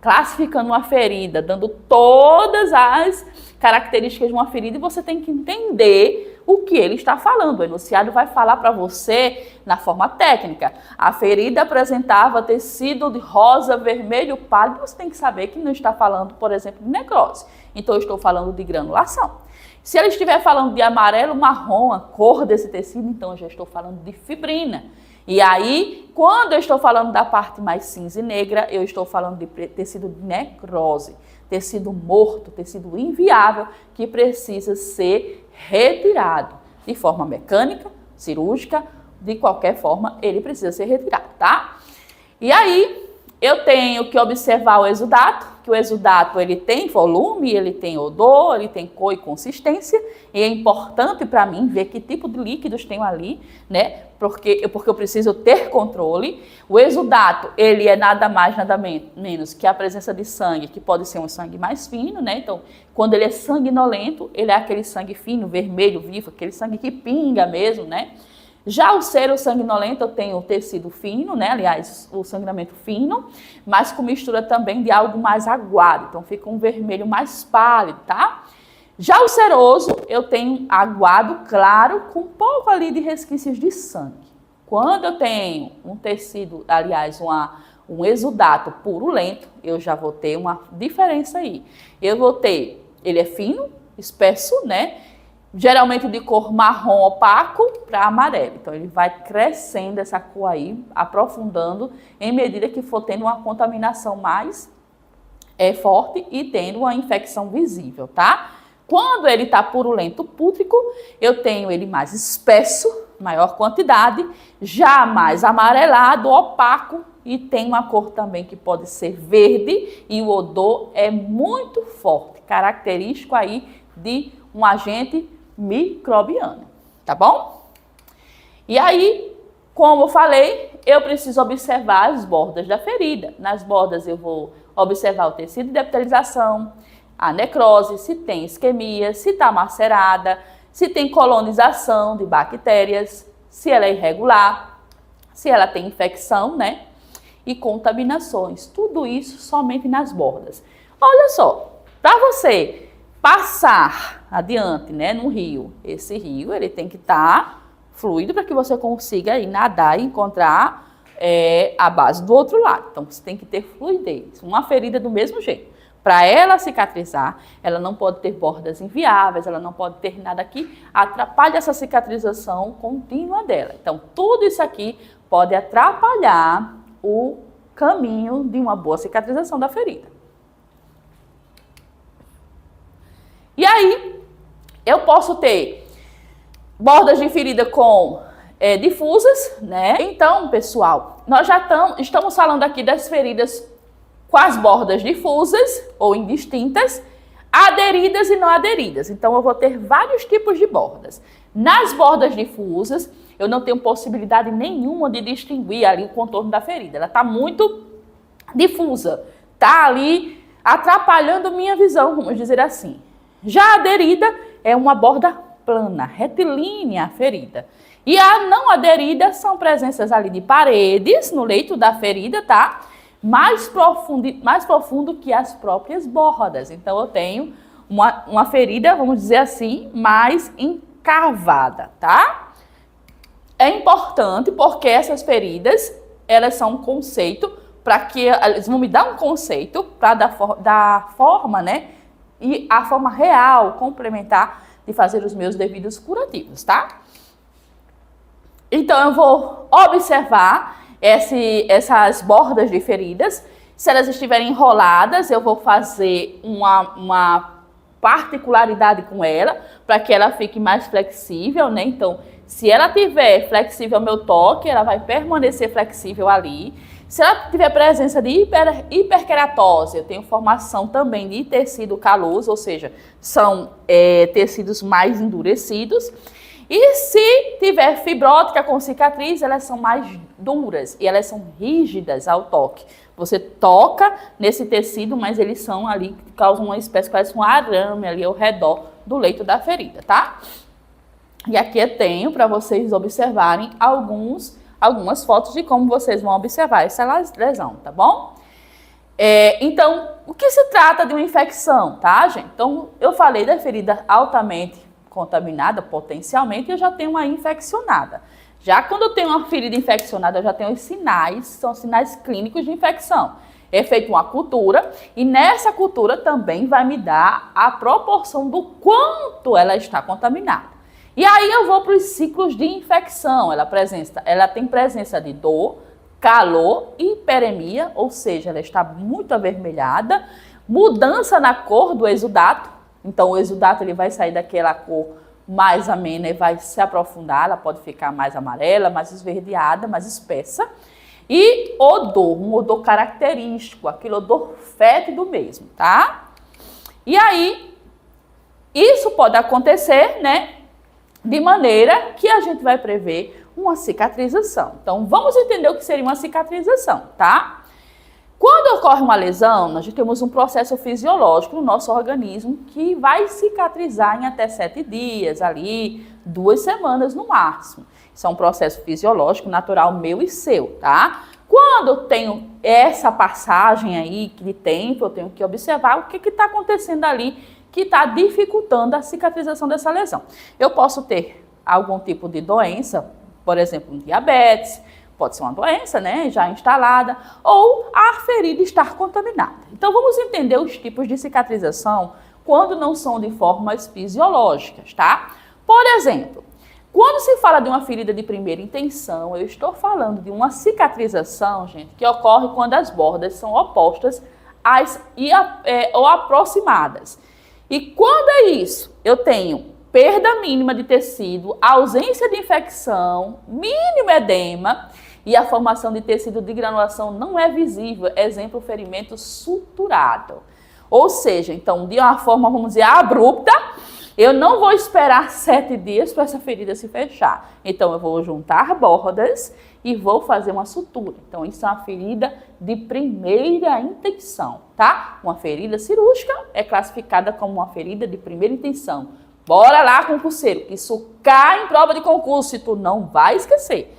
classificando uma ferida, dando todas as características de uma ferida, e você tem que entender o que ele está falando. O enunciado vai falar para você na forma técnica. A ferida apresentava tecido de rosa, vermelho, pálido. Você tem que saber que não está falando, por exemplo, de necrose. Então, eu estou falando de granulação. Se ele estiver falando de amarelo, marrom, a cor desse tecido, então eu já estou falando de fibrina. E aí, quando eu estou falando da parte mais cinza e negra, eu estou falando de tecido de necrose, tecido morto, tecido inviável, que precisa ser retirado de forma mecânica, cirúrgica, de qualquer forma, ele precisa ser retirado, tá? E aí, eu tenho que observar o exudato, que o exudato ele tem volume, ele tem odor, ele tem cor e consistência, e é importante para mim ver que tipo de líquidos tenho ali, né? Porque eu preciso ter controle. O exudato, ele é nada mais, nada menos que a presença de sangue, que pode ser um sangue mais fino, né? Então, quando ele é sanguinolento, ele é aquele sangue fino, vermelho, vivo, aquele sangue que pinga mesmo, né? Já o sero sanguinolento, eu tenho o tecido fino, né? Aliás, o sangramento fino, mas com mistura também de algo mais aguado. Então, fica um vermelho mais pálido, tá? Já o seroso, eu tenho aguado claro, com um pouco ali de resquícios de sangue. Quando eu tenho um tecido, aliás, um exudato purulento, eu já vou ter uma diferença aí. Eu vou ter, ele é fino, espesso, né? geralmente de cor marrom opaco para amarelo. Então, ele vai crescendo essa cor aí, aprofundando, em medida que for tendo uma contaminação mais forte e tendo uma infecção visível, tá? Quando ele está purulento, pútrico, eu tenho ele mais espesso, maior quantidade, já mais amarelado, opaco, e tem uma cor também que pode ser verde, e o odor é muito forte, característico aí de um agente microbiano, tá bom? E aí, como eu falei, eu preciso observar as bordas da ferida. Nas bordas eu vou observar o tecido de epitelização, a necrose, se tem isquemia, se está macerada, se tem colonização de bactérias, se ela é irregular, se ela tem infecção, né? E contaminações. Tudo isso somente nas bordas. Olha só, para você passar adiante, né, no rio, esse rio ele tem que estar fluido para que você consiga aí nadar e encontrar a base do outro lado. Então, você tem que ter fluidez. Uma ferida do mesmo jeito. Para ela cicatrizar, ela não pode ter bordas inviáveis, ela não pode ter nada que atrapalhe essa cicatrização contínua dela. Então, tudo isso aqui pode atrapalhar o caminho de uma boa cicatrização da ferida. E aí, eu posso ter bordas de ferida com difusas, né? Então, pessoal, nós já estamos falando aqui das feridas com as bordas difusas ou indistintas, aderidas e não aderidas. Então, eu vou ter vários tipos de bordas. Nas bordas difusas, eu não tenho possibilidade nenhuma de distinguir ali o contorno da ferida. Ela está muito difusa, está ali atrapalhando minha visão, vamos dizer assim. Já a aderida é uma borda plana, retilínea a ferida. E a não aderida são presenças ali de paredes no leito da ferida, tá? Mais profundo que as próprias bordas. Então, eu tenho uma ferida, vamos dizer assim, mais encavada, tá? É importante porque essas feridas, elas são um conceito para que eles vão me dar um conceito para dar forma, né? E a forma real, complementar de fazer os meus devidos curativos, tá? Então, eu vou observar essas bordas de feridas. Se elas estiverem enroladas, eu vou fazer uma particularidade com ela, para que ela fique mais flexível, né? Então, se ela tiver flexível ao meu toque, ela vai permanecer flexível ali. Se ela tiver presença de hiperqueratose, eu tenho formação também de tecido caloso, ou seja, são tecidos mais endurecidos. E se tiver fibrótica com cicatriz, elas são mais duras e elas são rígidas ao toque. Você toca nesse tecido, mas eles são ali, causam uma espécie, parece um arame ali ao redor do leito da ferida, tá? E aqui eu tenho para vocês observarem algumas fotos de como vocês vão observar essa lesão, tá bom? Então, o que se trata de uma infecção, tá, gente? Então, eu falei da ferida altamente contaminada, potencialmente, eu já tenho uma infeccionada. Já quando eu tenho uma ferida infeccionada, eu já tenho os sinais, são sinais clínicos de infecção. É feita uma cultura e nessa cultura também vai me dar a proporção do quanto ela está contaminada. E aí eu vou para os ciclos de infecção. Ela tem presença de dor, calor, hiperemia, ou seja, ela está muito avermelhada, mudança na cor do exudato. Então, o exudato ele vai sair daquela cor mais amena e vai se aprofundar, ela pode ficar mais amarela, mais esverdeada, mais espessa. E odor, um odor característico, aquele odor fétido mesmo, tá? E aí, isso pode acontecer, né, de maneira que a gente vai prever uma cicatrização. Então, vamos entender o que seria uma cicatrização, tá? Quando ocorre uma lesão, nós temos um processo fisiológico no nosso organismo que vai cicatrizar em até 7 dias, ali, 2 semanas no máximo. Isso é um processo fisiológico, natural meu e seu, tá? Quando eu tenho essa passagem aí de tempo, eu tenho que observar o que está acontecendo ali que está dificultando a cicatrização dessa lesão. Eu posso ter algum tipo de doença, por exemplo, um diabetes, pode ser uma doença, né, já instalada, ou a ferida estar contaminada. Então, vamos entender os tipos de cicatrização quando não são de formas fisiológicas, tá? Por exemplo, quando se fala de uma ferida de primeira intenção, eu estou falando de uma cicatrização, gente, que ocorre quando as bordas são opostas ou aproximadas. E quando é isso? Eu tenho perda mínima de tecido, ausência de infecção, mínimo edema e a formação de tecido de granulação não é visível. Exemplo, ferimento suturado. Ou seja, então, de uma forma, vamos dizer, abrupta, eu não vou esperar 7 dias para essa ferida se fechar. Então, eu vou juntar bordas e vou fazer uma sutura. Então, isso é uma ferida de primeira intenção, tá? Uma ferida cirúrgica é classificada como uma ferida de primeira intenção. Bora lá, concurseiro, isso cai em prova de concurso e tu não vai esquecer.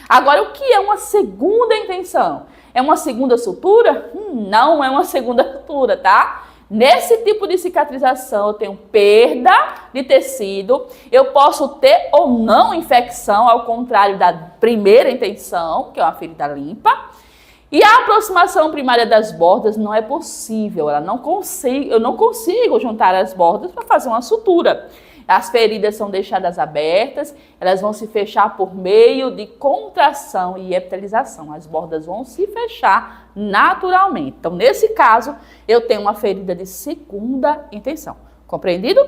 Agora, o que é uma segunda intenção? É uma segunda sutura? Não é uma segunda sutura, tá? Nesse tipo de cicatrização, eu tenho perda de tecido, eu posso ter ou não infecção, ao contrário da primeira intenção, que é uma ferida limpa. E a aproximação primária das bordas não é possível, eu não consigo juntar as bordas para fazer uma sutura. As feridas são deixadas abertas, elas vão se fechar por meio de contração e epitelização. As bordas vão se fechar naturalmente. Então, nesse caso, eu tenho uma ferida de segunda intenção. Compreendido?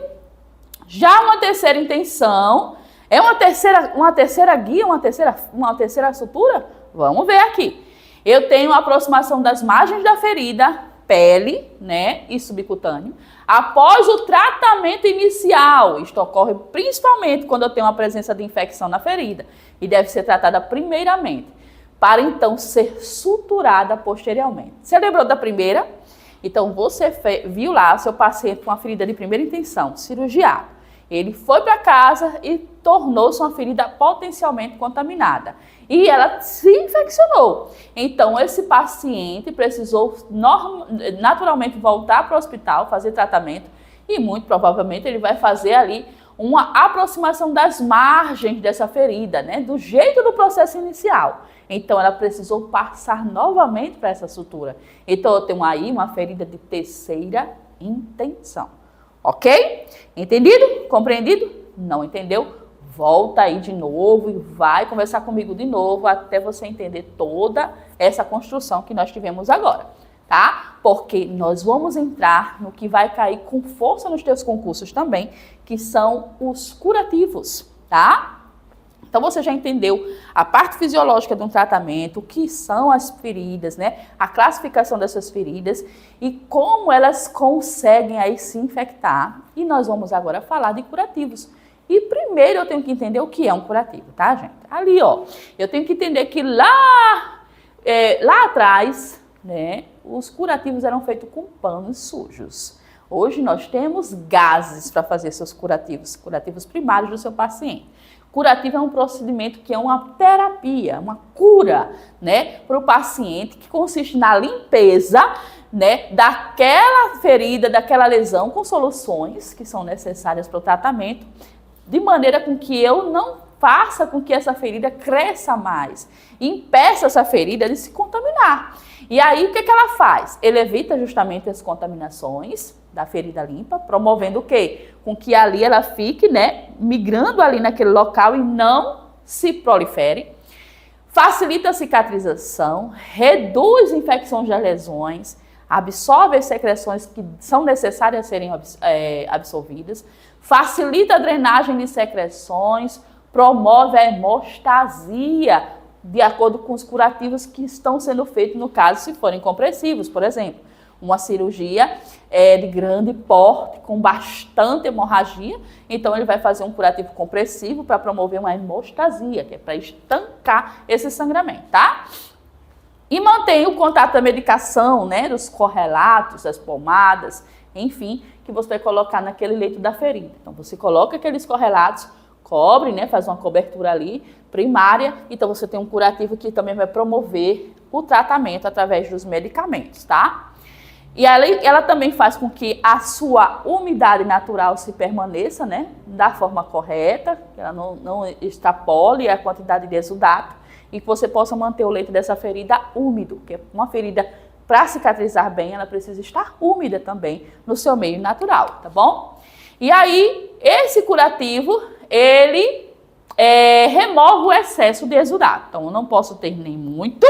Já uma terceira intenção, é uma terceira guia, uma terceira sutura? Vamos ver aqui. Eu tenho a aproximação das margens da ferida, pele, né, e subcutâneo, após o tratamento inicial. Isto ocorre principalmente quando eu tenho uma presença de infecção na ferida e deve ser tratada primeiramente, para então ser suturada posteriormente. Você lembrou da primeira? Então você viu lá seu paciente com uma ferida de primeira intenção, cirurgiado. Ele foi para casa e tornou-se uma ferida potencialmente contaminada. E ela se infeccionou. Então, esse paciente precisou naturalmente voltar para o hospital, fazer tratamento. E muito provavelmente ele vai fazer ali uma aproximação das margens dessa ferida, né? Do jeito do processo inicial. Então, ela precisou passar novamente para essa sutura. Então, eu tenho aí uma ferida de terceira intenção. Ok? Entendido? Compreendido? Não entendeu? Volta aí de novo e vai conversar comigo de novo até você entender toda essa construção que nós tivemos agora, tá? Porque nós vamos entrar no que vai cair com força nos teus concursos também, que são os curativos, tá? Então você já entendeu a parte fisiológica de um tratamento, o que são as feridas, né? A classificação dessas feridas e como elas conseguem aí se infectar. E nós vamos agora falar de curativos. E primeiro eu tenho que entender o que é um curativo, tá, gente? Ali, ó, eu tenho que entender que lá atrás, né, os curativos eram feitos com panos sujos. Hoje nós temos gases para fazer seus curativos primários do seu paciente. Curativo é um procedimento que é uma terapia, uma cura, né, para o paciente, que consiste na limpeza, né, daquela ferida, daquela lesão, com soluções que são necessárias para o tratamento, de maneira com que eu não faça com que essa ferida cresça mais, impeça essa ferida de se contaminar. E aí, o que ela faz? Ele evita justamente as contaminações da ferida limpa, promovendo o quê? Com que ali ela fique, né, migrando ali naquele local e não se prolifere. Facilita a cicatrização, reduz infecções das lesões, absorve as secreções que são necessárias a serem absorvidas, facilita a drenagem de secreções, promove a hemostasia, de acordo com os curativos que estão sendo feitos, no caso, se forem compressivos, por exemplo. Uma cirurgia de grande porte, com bastante hemorragia, então ele vai fazer um curativo compressivo para promover uma hemostasia, que é para estancar esse sangramento, tá? E mantém o contato da medicação, né, dos correlatos, das pomadas, enfim, que você vai colocar naquele leito da ferida. Então, você coloca aqueles correlatos, cobre, né, faz uma cobertura ali primária, então você tem um curativo que também vai promover o tratamento através dos medicamentos, tá? E ela também faz com que a sua umidade natural se permaneça, né, da forma correta, que ela não extrapole a quantidade de exudato, e que você possa manter o leito dessa ferida úmido, porque uma ferida, para cicatrizar bem, ela precisa estar úmida também no seu meio natural, tá bom? E aí, esse curativo, ele remove o excesso de exudado. Então, eu não posso ter nem muito,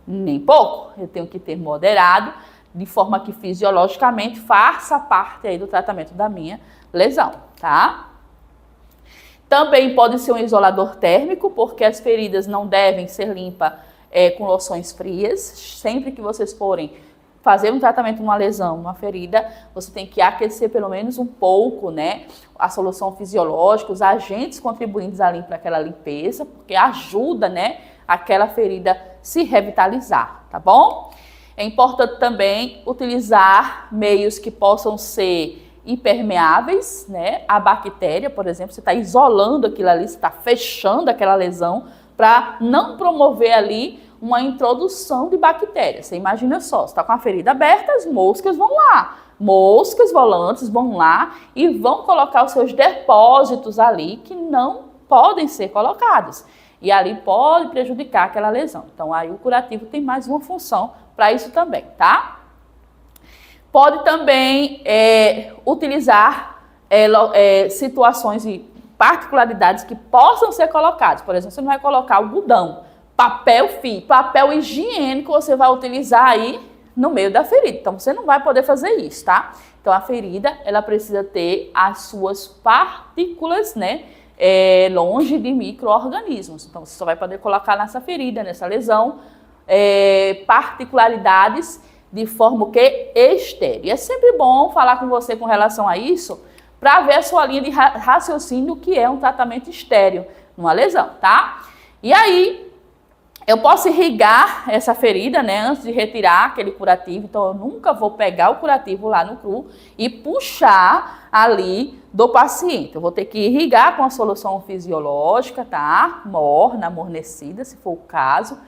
nem pouco. Eu tenho que ter moderado, de forma que fisiologicamente faça parte aí do tratamento da minha lesão, tá? Também pode ser um isolador térmico, porque as feridas não devem ser limpas com loções frias. Sempre que vocês forem fazer um tratamento de uma lesão, uma ferida, você tem que aquecer pelo menos um pouco, né? A solução fisiológica, os agentes contribuintes ali para aquela limpeza, porque ajuda, né? Aquela ferida se revitalizar, tá bom? É importante também utilizar meios que possam ser impermeáveis, né? A bactéria, por exemplo, você está isolando aquilo ali, você está fechando aquela lesão para não promover ali uma introdução de bactérias. Você imagina só, você está com a ferida aberta, as moscas vão lá. Moscas volantes vão lá e vão colocar os seus depósitos ali que não podem ser colocados. E ali pode prejudicar aquela lesão. Então, aí o curativo tem mais uma função para isso também, tá? Pode também utilizar situações e particularidades que possam ser colocadas. Por exemplo, você não vai colocar algodão, papel higiênico você vai utilizar aí no meio da ferida. Então, você não vai poder fazer isso, tá? Então, a ferida, ela precisa ter as suas partículas, né? Longe de micro-organismos. Então, você só vai poder colocar nessa ferida, nessa lesão, particularidades de forma que estéril. E é sempre bom falar com você com relação a isso, para ver a sua linha de raciocínio, que é um tratamento estéril numa lesão, tá? E aí, eu posso irrigar essa ferida, né, antes de retirar aquele curativo. Então, eu nunca vou pegar o curativo lá no cru e puxar ali do paciente. Eu vou ter que irrigar com a solução fisiológica, tá? Morna, amornecida, se for o caso.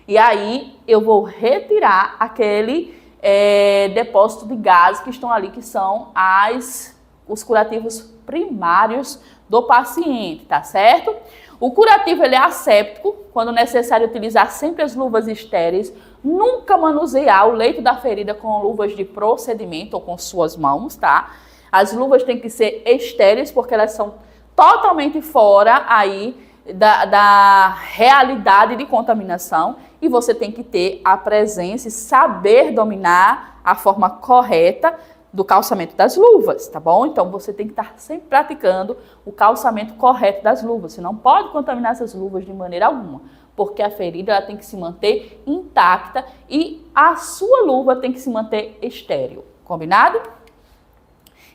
E aí, eu vou retirar aquele depósito de gases que estão ali, que são os curativos primários do paciente, tá certo? O curativo, ele é asséptico, quando necessário utilizar sempre as luvas estéreis, nunca manusear o leito da ferida com luvas de procedimento ou com suas mãos, tá? As luvas têm que ser estéreis, porque elas são totalmente fora aí da realidade de contaminação, e você tem que ter a presença e saber dominar a forma correta do calçamento das luvas, tá bom? Então, você tem que estar sempre praticando o calçamento correto das luvas. Você não pode contaminar essas luvas de maneira alguma, porque a ferida ela tem que se manter intacta e a sua luva tem que se manter estéril, combinado?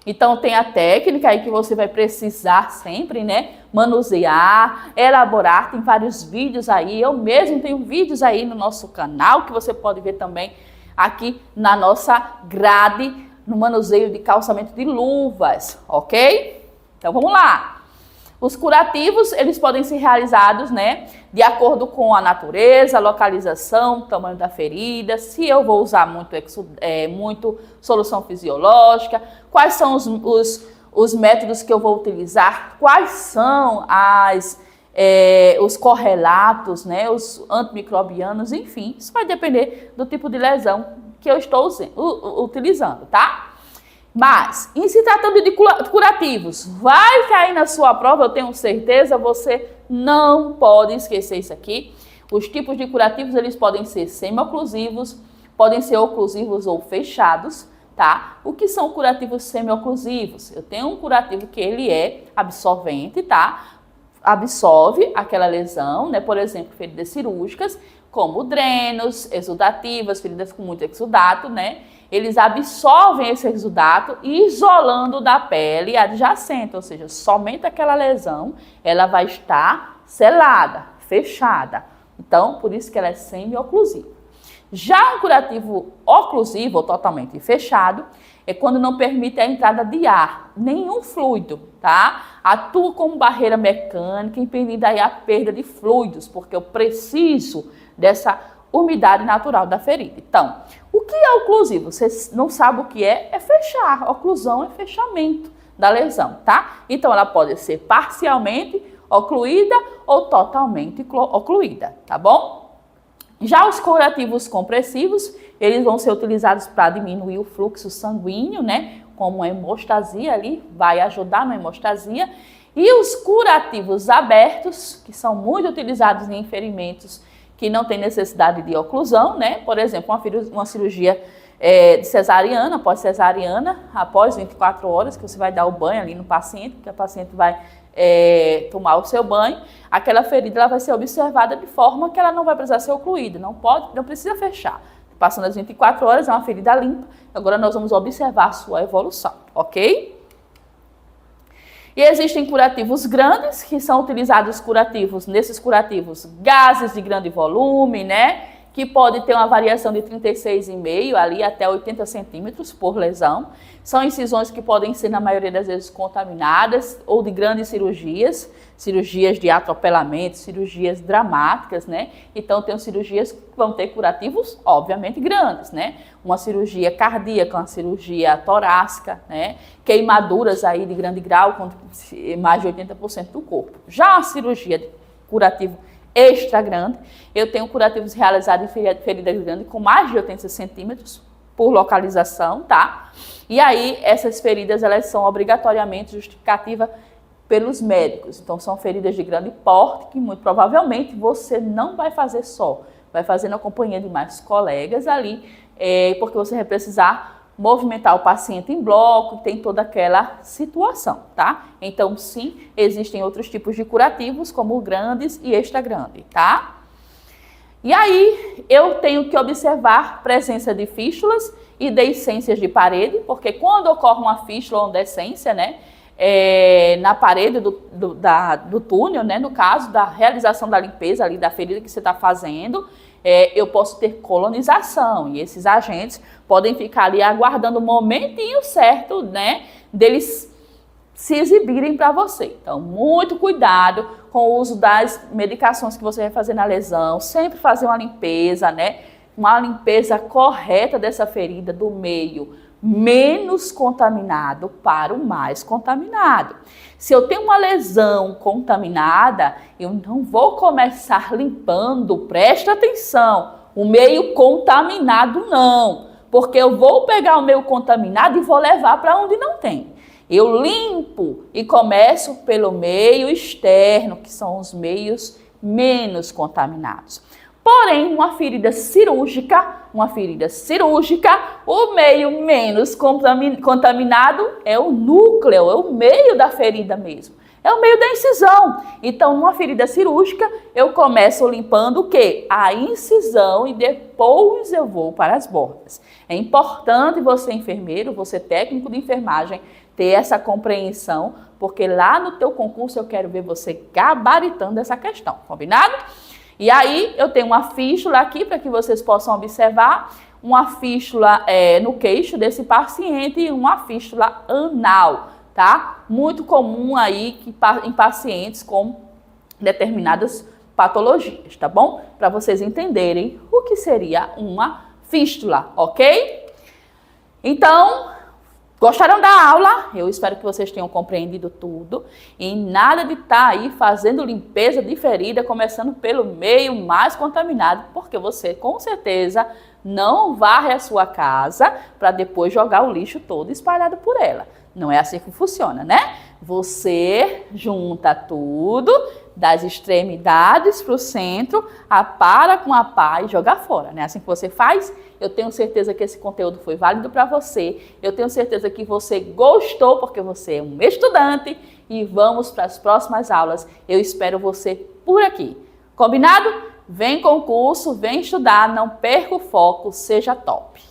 Então, tem a técnica aí que você vai precisar sempre, né? Manusear, elaborar, tem vários vídeos aí. Eu mesmo tenho vídeos aí no nosso canal, que você pode ver também aqui na nossa grade, no manuseio de calçamento de luvas, ok? Então, vamos lá. Os curativos, eles podem ser realizados, né, de acordo com a natureza, a localização, o tamanho da ferida, se eu vou usar muito solução fisiológica, quais são os métodos que eu vou utilizar, quais são os correlatos, né, os antimicrobianos, enfim, isso vai depender do tipo de lesão que eu estou utilizando, tá? Mas, em se tratando de curativos, vai cair na sua prova, eu tenho certeza, você não pode esquecer isso aqui. Os tipos de curativos, eles podem ser semi-oclusivos, podem ser oclusivos ou fechados, tá? O que são curativos semi-oclusivos? Eu tenho um curativo que ele é absorvente, tá? Absorve aquela lesão, né? Por exemplo, feridas cirúrgicas, como drenos, exudativas, feridas com muito exudato, né? Eles absorvem esse exudato isolando da pele adjacente, ou seja, somente aquela lesão, ela vai estar selada, fechada. Então, por isso que ela é semi-oclusiva. Já um curativo oclusivo, ou totalmente fechado, é quando não permite a entrada de ar, nenhum fluido, tá? Atua como barreira mecânica, impedindo aí a perda de fluidos, porque eu preciso dessa umidade natural da ferida. Então, o que é oclusivo? Você não sabe o que é fechar. Oclusão é fechamento da lesão, tá? Então, ela pode ser parcialmente ocluída ou totalmente ocluída, tá bom? Já os curativos compressivos, eles vão ser utilizados para diminuir o fluxo sanguíneo, né? Como a hemostasia ali, vai ajudar na hemostasia. E os curativos abertos, que são muito utilizados em ferimentos que não tem necessidade de oclusão, né? Por exemplo, uma cirurgia de cesariana, após 24 horas, que você vai dar o banho ali no paciente, que a paciente vai tomar o seu banho, aquela ferida ela vai ser observada de forma que ela não vai precisar ser ocluída, não precisa fechar. Passando as 24 horas, é uma ferida limpa, agora nós vamos observar a sua evolução, ok? E existem curativos grandes, que são utilizados nesses curativos, gases de grande volume, né? Que pode ter uma variação de 36,5 ali até 80 centímetros por lesão. São incisões que podem ser, na maioria das vezes, contaminadas ou de grandes cirurgias, cirurgias de atropelamento, cirurgias dramáticas, né? Então, tem cirurgias que vão ter curativos, obviamente, grandes, né? Uma cirurgia cardíaca, uma cirurgia torácica, né? Queimaduras aí de grande grau, com mais de 80% do corpo. Já a cirurgia de curativo extra grande, eu tenho curativos realizados em feridas grandes com mais de 80 centímetros por localização, tá? E aí, essas feridas, elas são obrigatoriamente justificativas pelos médicos. Então, são feridas de grande porte que, muito provavelmente, você não vai fazer só. Vai fazer na companhia de mais colegas ali, porque você vai precisar movimentar o paciente em bloco, tem toda aquela situação, tá? Então, sim, existem outros tipos de curativos, como grandes e extra grande, tá? E aí, eu tenho que observar presença de fístulas e deiscências de parede, porque quando ocorre uma fístula ou uma deiscência, né, na parede do túnel, né, no caso da realização da limpeza ali da ferida que você está fazendo, eu posso ter colonização, e esses agentes podem ficar ali aguardando o momentinho certo, né, deles se exibirem para você. Então, muito cuidado com o uso das medicações que você vai fazer na lesão, sempre fazer uma limpeza, né, uma limpeza correta dessa ferida do meio menos contaminado para o mais contaminado. Se eu tenho uma lesão contaminada, eu não vou começar limpando, presta atenção, o meio contaminado não, porque eu vou pegar o meio contaminado e vou levar para onde não tem. Eu limpo e começo pelo meio externo, que são os meios menos contaminados. Porém, uma ferida cirúrgica, o meio menos contaminado é o núcleo, é o meio da ferida mesmo. É o meio da incisão. Então, numa ferida cirúrgica, eu começo limpando o quê? A incisão e depois eu vou para as bordas. É importante você, enfermeiro, você técnico de enfermagem, ter essa compreensão, porque lá no teu concurso eu quero ver você gabaritando essa questão, combinado? E aí, eu tenho uma fístula aqui para que vocês possam observar, uma fístula no queixo desse paciente e uma fístula anal, tá? Muito comum aí em pacientes com determinadas patologias, tá bom? Para vocês entenderem o que seria uma fístula, ok? Então, gostaram da aula? Eu espero que vocês tenham compreendido tudo. E nada de estar aí fazendo limpeza de ferida, começando pelo meio mais contaminado, porque você com certeza não varre a sua casa para depois jogar o lixo todo espalhado por ela. Não é assim que funciona, né? Você junta tudo das extremidades para o centro, apara com a pá e joga fora, né? Assim que você faz. Eu tenho certeza que esse conteúdo foi válido para você. Eu tenho certeza que você gostou, porque você é um estudante. E vamos para as próximas aulas. Eu espero você por aqui. Combinado? Vem concurso, vem estudar, não perca o foco, seja top.